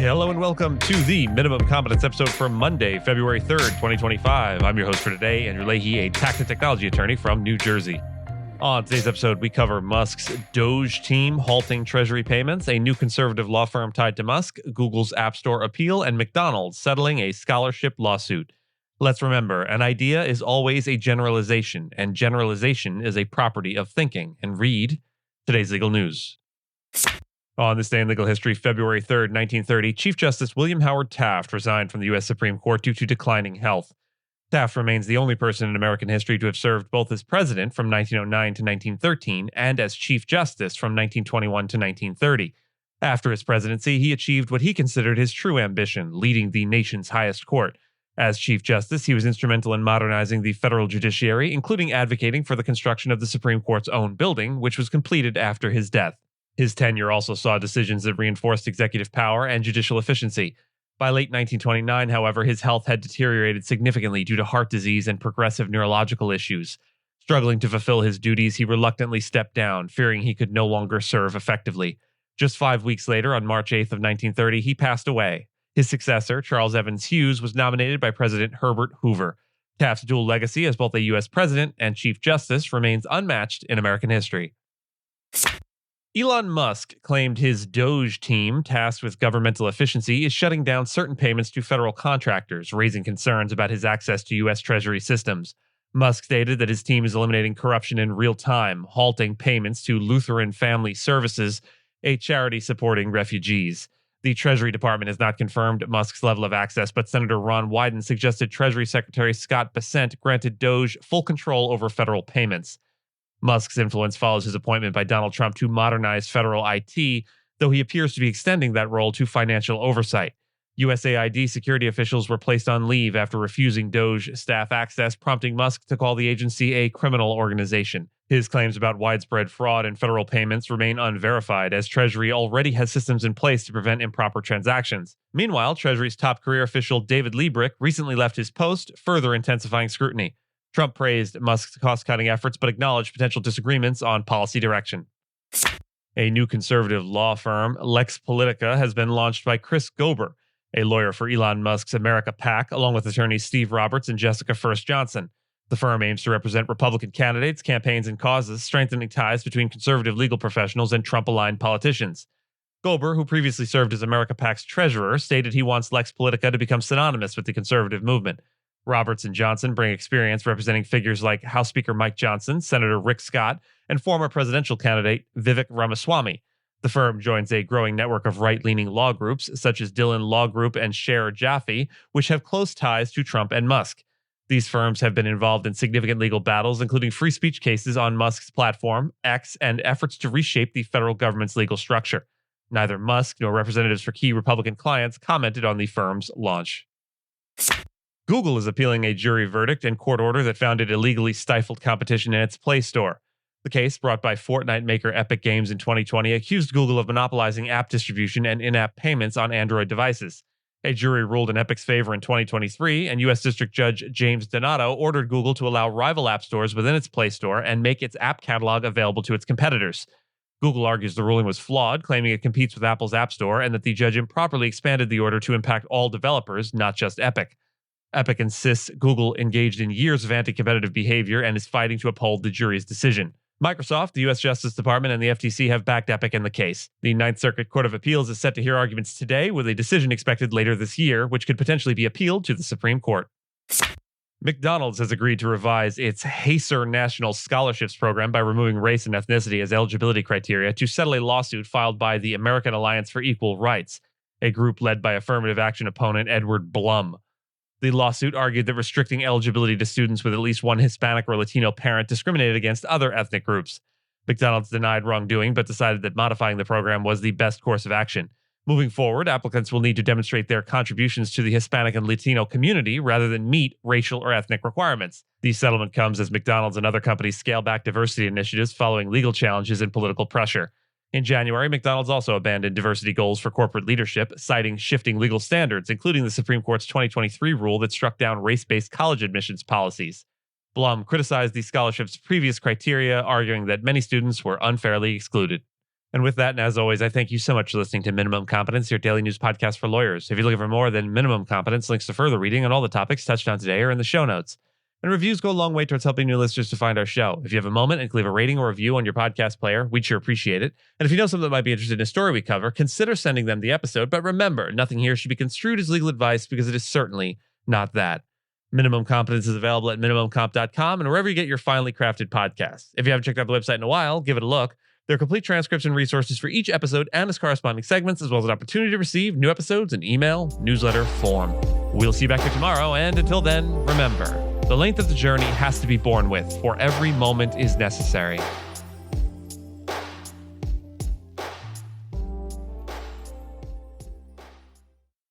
Hello and welcome to the Minimum Competence episode for Monday, February 3rd, 2025. I'm your host for today, Andrew Leahy, a tax and technology attorney from New Jersey. On today's episode, we cover Musk's Doge team halting Treasury payments, a new conservative law firm tied to Musk, Google's App Store appeal, and McDonald's settling a scholarship lawsuit. Let's remember, an idea is always a generalization, and generalization is a property of thinking. And read today's legal news. On this day in legal history, February 3rd, 1930, Chief Justice William Howard Taft resigned from the U.S. Supreme Court due to declining health. Taft remains the only person in American history to have served both as president from 1909 to 1913 and as Chief Justice from 1921 to 1930. After his presidency, he achieved what he considered his true ambition, leading the nation's highest court. As Chief Justice, he was instrumental in modernizing the federal judiciary, including advocating for the construction of the Supreme Court's own building, which was completed after his death. His tenure also saw decisions that reinforced executive power and judicial efficiency. By late 1929, however, his health had deteriorated significantly due to heart disease and progressive neurological issues. Struggling to fulfill his duties, he reluctantly stepped down, fearing he could no longer serve effectively. Just 5 weeks later, on March 8th of 1930, he passed away. His successor, Charles Evans Hughes, was nominated by President Herbert Hoover. Taft's dual legacy as both a U.S. President and Chief Justice remains unmatched in American history. Elon Musk claimed his Doge team, tasked with governmental efficiency, is shutting down certain payments to federal contractors, raising concerns about his access to U.S. Treasury systems. Musk stated that his team is eliminating corruption in real time, halting payments to Lutheran Family Services, a charity supporting refugees. The Treasury Department has not confirmed Musk's level of access, but Senator Ron Wyden suggested Treasury Secretary Scott Bessent granted Doge full control over federal payments. Musk's influence follows his appointment by Donald Trump to modernize federal IT, though he appears to be extending that role to financial oversight. USAID security officials were placed on leave after refusing Doge staff access, prompting Musk to call the agency a criminal organization. His claims about widespread fraud in federal payments remain unverified, as Treasury already has systems in place to prevent improper transactions. Meanwhile, Treasury's top career official David Liebrick recently left his post, further intensifying scrutiny. Trump praised Musk's cost-cutting efforts but acknowledged potential disagreements on policy direction. A new conservative law firm, Lex Politica, has been launched by Chris Gober, a lawyer for Elon Musk's America PAC, along with attorneys Steve Roberts and Jessica First Johnson. The firm aims to represent Republican candidates, campaigns, and causes, strengthening ties between conservative legal professionals and Trump-aligned politicians. Gober, who previously served as America PAC's treasurer, stated he wants Lex Politica to become synonymous with the conservative movement. Roberts and Johnson bring experience representing figures like House Speaker Mike Johnson, Senator Rick Scott, and former presidential candidate Vivek Ramaswamy. The firm joins a growing network of right-leaning law groups, such as Dillon Law Group and Sher Jaffe, which have close ties to Trump and Musk. These firms have been involved in significant legal battles, including free speech cases on Musk's platform, X, and efforts to reshape the federal government's legal structure. Neither Musk nor representatives for key Republican clients commented on the firm's launch. Google is appealing a jury verdict and court order that found it illegally stifled competition in its Play Store. The case, brought by Fortnite maker Epic Games in 2020, accused Google of monopolizing app distribution and in-app payments on Android devices. A jury ruled in Epic's favor in 2023, and U.S. District Judge James Donato ordered Google to allow rival app stores within its Play Store and make its app catalog available to its competitors. Google argues the ruling was flawed, claiming it competes with Apple's App Store and that the judge improperly expanded the order to impact all developers, not just Epic. Epic insists Google engaged in years of anti-competitive behavior and is fighting to uphold the jury's decision. Microsoft, the U.S. Justice Department, and the FTC have backed Epic in the case. The Ninth Circuit Court of Appeals is set to hear arguments today, with a decision expected later this year, which could potentially be appealed to the Supreme Court. McDonald's has agreed to revise its HACER National Scholarships program by removing race and ethnicity as eligibility criteria to settle a lawsuit filed by the American Alliance for Equal Rights, a group led by affirmative action opponent Edward Blum. The lawsuit argued that restricting eligibility to students with at least one Hispanic or Latino parent discriminated against other ethnic groups. McDonald's denied wrongdoing, but decided that modifying the program was the best course of action. Moving forward, applicants will need to demonstrate their contributions to the Hispanic and Latino community rather than meet racial or ethnic requirements. The settlement comes as McDonald's and other companies scale back diversity initiatives following legal challenges and political pressure. In January, McDonald's also abandoned diversity goals for corporate leadership, citing shifting legal standards, including the Supreme Court's 2023 rule that struck down race-based college admissions policies. Blum criticized the scholarship's previous criteria, arguing that many students were unfairly excluded. And with that, and as always, I thank you so much for listening to Minimum Competence, your daily news podcast for lawyers. If you're looking for more than minimum competence, links to further reading on all the topics touched on today are in the show notes. And reviews go a long way towards helping new listeners to find our show. If you have a moment and can leave a rating or review on your podcast player, we'd sure appreciate it. And if you know someone that might be interested in a story we cover, consider sending them the episode. But remember, nothing here should be construed as legal advice because it is certainly not that. Minimum Competence is available at minimumcomp.com and wherever you get your finely crafted podcasts. If you haven't checked out the website in a while, give it a look. There are complete transcripts and resources for each episode and its corresponding segments, as well as an opportunity to receive new episodes in email, newsletter form. We'll see you back here tomorrow, and until then, remember, the length of the journey has to be borne with, for every moment is necessary.